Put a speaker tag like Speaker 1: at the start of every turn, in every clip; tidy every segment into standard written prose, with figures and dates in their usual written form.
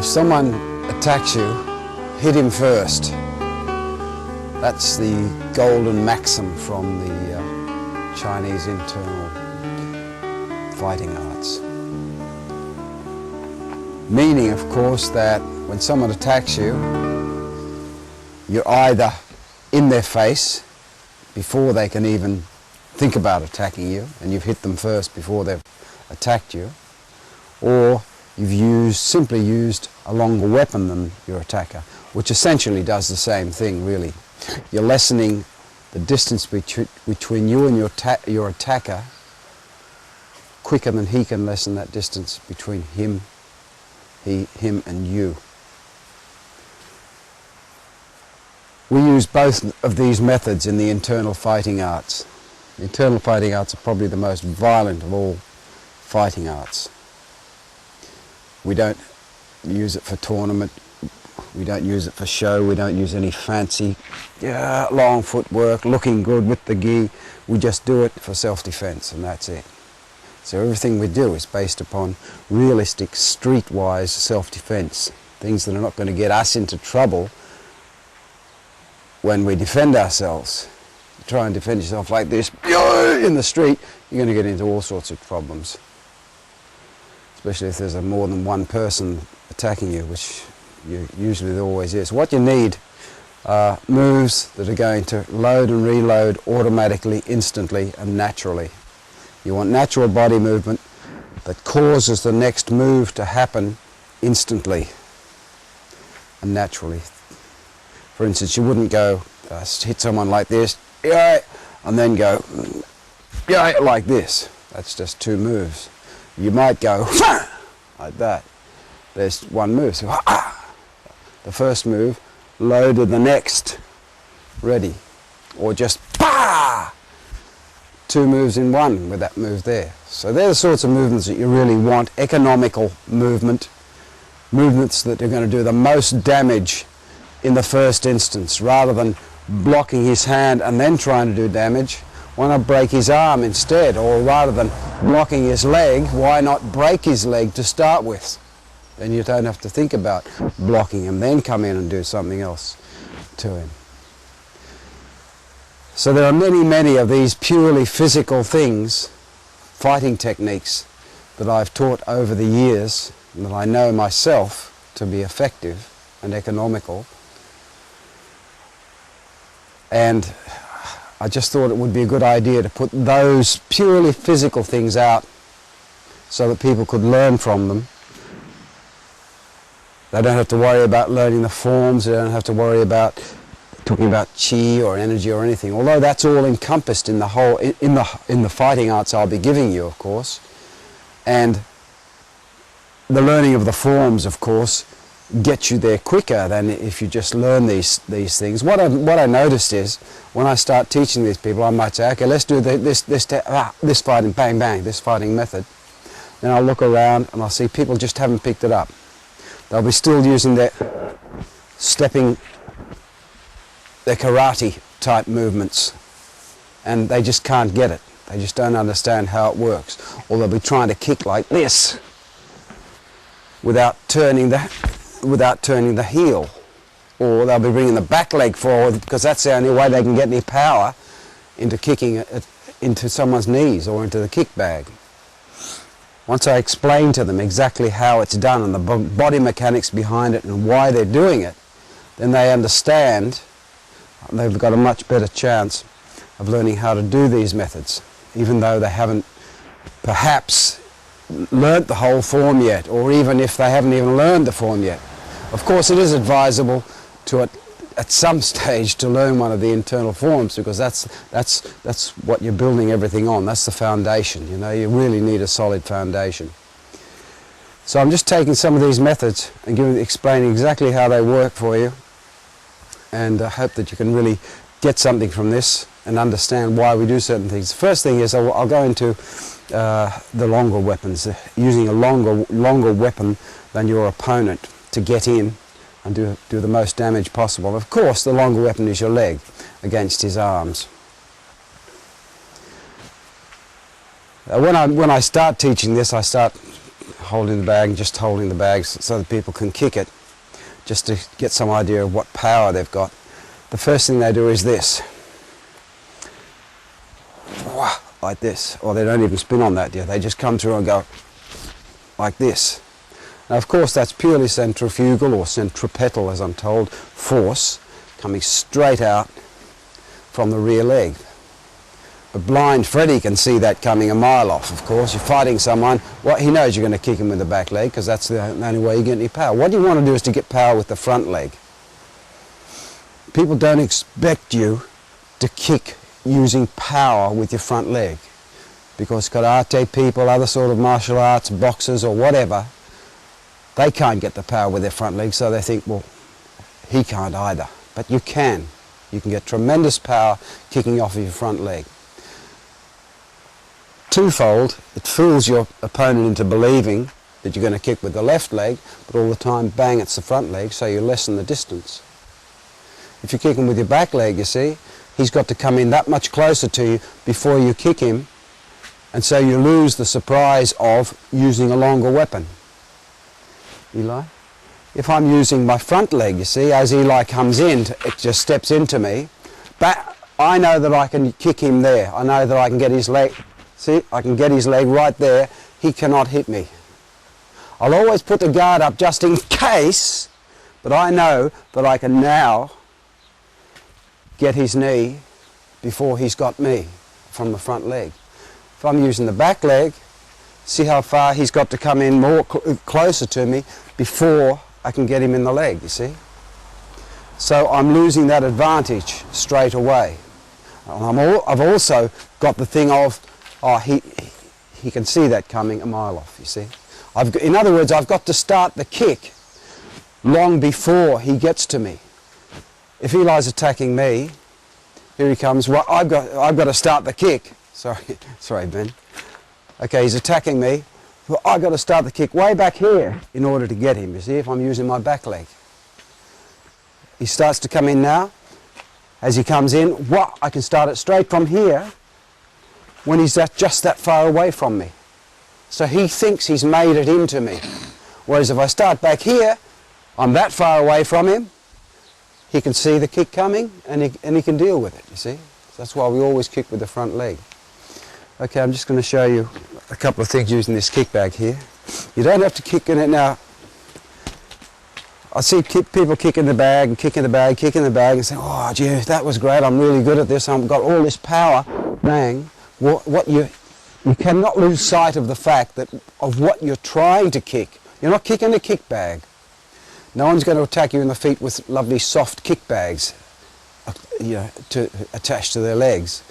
Speaker 1: If someone attacks you, hit him first. That's the golden maxim from the Chinese internal fighting arts. Meaning, of course, that when someone attacks you, you're either in their face before they can even think about attacking you, and you've hit them first before they've attacked you, or you've simply used a longer weapon than your attacker, which essentially does the same thing, really. You're lessening the distance between you and your attacker quicker than he can lessen that distance between him and you. We use both of these methods in the internal fighting arts. The internal fighting arts are probably the most violent of all fighting arts. We don't use it for tournament, we don't use it for show, we don't use any fancy long footwork, looking good with the gi. We just do it for self-defense, and that's it. So everything we do is based upon realistic, streetwise self-defense, things that are not going to get us into trouble when we defend ourselves. You try and defend yourself like this in the street, you're going to get into all sorts of problems. Especially if there's more than one person attacking you, which usually there always is. What you need are moves that are going to load and reload automatically, instantly and naturally. You want natural body movement that causes the next move to happen instantly and naturally. For instance, you wouldn't go hit someone like this, and then go like this. That's just two moves. You might go like that. There's one move. So, the first move, loaded the next, ready. Or just two moves in one with that move there. So they're the sorts of movements that you really want. Economical movements that are going to do the most damage in the first instance, rather than blocking his hand and then trying to do damage. Why not break his arm instead? Or rather than blocking his leg, why not break his leg to start with? Then you don't have to think about blocking him, then come in and do something else to him. So there are many, many of these purely physical things, fighting techniques, that I've taught over the years, and that I know myself to be effective and economical. And I just thought it would be a good idea to put those purely physical things out so that people could learn from them. They don't have to worry about learning the forms, they don't have to worry about talking about chi or energy or anything, although that's all encompassed in the whole, in the fighting arts I'll be giving you, of course. And the learning of the forms, of course, gets you there quicker than if you just learn these things. What I noticed is, when I start teaching these people, I might say, okay, let's do this fighting, bang bang, this fighting method. Then I'll look around and I'll see people just haven't picked it up. They'll be still using their stepping, their karate type movements, and they just can't get it. They just don't understand how it works. Or they'll be trying to kick like this without turning the heel. Or they'll be bringing the back leg forward because that's the only way they can get any power into kicking it into someone's knees or into the kick bag. Once I explain to them exactly how it's done and the body mechanics behind it and why they're doing it, then they understand, and they've got a much better chance of learning how to do these methods, even though they haven't perhaps learnt the whole form yet, or even if they haven't even learned the form yet. Of course, it is advisable to at some stage to learn one of the internal forms, because that's what you're building everything on. That's the foundation. You know, you really need a solid foundation. So I'm just taking some of these methods and explaining exactly how they work for you, and I hope that you can really get something from this and understand why we do certain things. The first thing is I'll go into the longer weapons, using a longer weapon than your opponent to get in and do the most damage possible. Of course, the longer weapon is your leg against his arms. When I start teaching this, I start holding the bag and just holding the bag so that people can kick it, just to get some idea of what power they've got. The first thing they do is this, like this, or they don't even spin on that yet. They just come through and go like this. Now of course that's purely centrifugal or centripetal, as I'm told, force coming straight out from the rear leg. But blind Freddy can see that coming a mile off, of course. You're fighting someone, well, he knows you're going to kick him with the back leg because that's the only way you get any power. What you want to do is to get power with the front leg. People don't expect you to kick using power with your front leg, because karate people, other sort of martial arts, boxers or whatever, they can't get the power with their front leg, so they think, well, he can't either. But you can. You can get tremendous power kicking off of your front leg. Twofold, it fools your opponent into believing that you're going to kick with the left leg, but all the time, bang, it's the front leg, so you lessen the distance. If you're kicking with your back leg, you see, he's got to come in that much closer to you before you kick him, and so you lose the surprise of using a longer weapon. Eli? If I'm using my front leg, you see, as Eli comes in, it just steps into me, but I know that I can kick him there. I know that I can get his leg. See, I can get his leg right there. He cannot hit me. I'll always put the guard up just in case, but I know that I can now get his knee before he's got me from the front leg. If I'm using the back leg, see how far he's got to come in more closer to me before I can get him in the leg, you see? So I'm losing that advantage straight away. And I've also got the thing of, oh, he can see that coming a mile off, you see. In other words, I've got to start the kick long before he gets to me. If Eli's attacking me, here he comes, well, I've got to start the kick. Sorry, Ben. Okay, he's attacking me. Well, I've got to start the kick way back here in order to get him, you see, if I'm using my back leg. He starts to come in now. As he comes in, I can start it straight from here when he's just that far away from me. So he thinks he's made it into me. Whereas if I start back here, I'm that far away from him, he can see the kick coming and he can deal with it, you see. So that's why we always kick with the front leg. Okay, I'm just going to show you a couple of things using this kick bag here. You don't have to kick in it now. I see people kicking the bag and kicking the bag, and say, oh gee, that was great, I'm really good at this, I've got all this power. Bang. You cannot lose sight of the fact that of what you're trying to kick. You're not kicking a kick bag. No one's going to attack you in the feet with lovely soft kick bags, attached to their legs.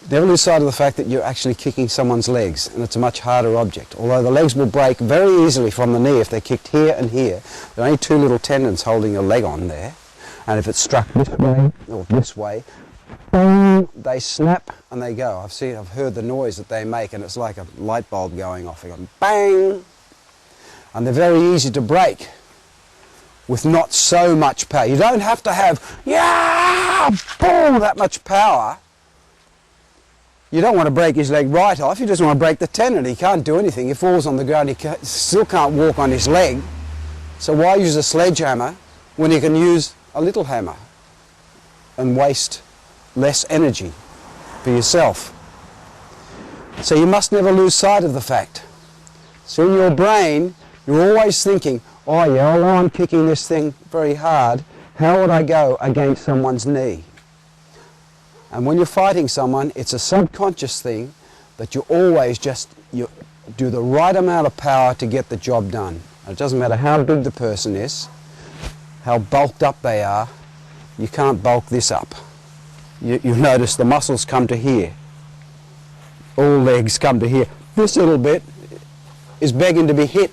Speaker 1: Never lose sight of the fact that you're actually kicking someone's legs, and it's a much harder object. Although the legs will break very easily from the knee if they're kicked here and here. There are only two little tendons holding your leg on there, and if it's struck this way or this way, bang, they snap and they go. I've heard the noise that they make, and it's like a light bulb going off. They go bang, and they're very easy to break with not so much power. You don't have to have boom, that much power. You don't want to break his leg right off, you just want to break the tendon. He can't do anything. He falls on the ground, he still can't walk on his leg. So why use a sledgehammer when you can use a little hammer and waste less energy for yourself? So you must never lose sight of the fact. So in your brain, you're always thinking, oh yeah, although I'm kicking this thing very hard, how would I go against someone's knee? And when you're fighting someone, it's a subconscious thing that you always you do the right amount of power to get the job done. And it doesn't matter how big the person is, how bulked up they are, you can't bulk this up. You notice the muscles come to here. All legs come to here. This little bit is begging to be hit.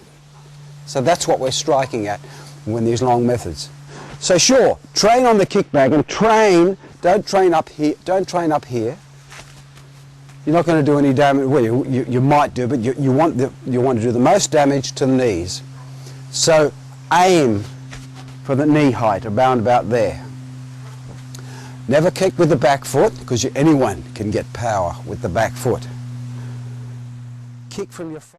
Speaker 1: So that's what we're striking at when these long methods. So sure, train on the kick bag and train. Don't train up here. Don't train up here. You're not going to do any damage. Well, you might do, but you want to do the most damage to the knees. So aim for the knee height, around about there. Never kick with the back foot, because anyone can get power with the back foot. Kick from your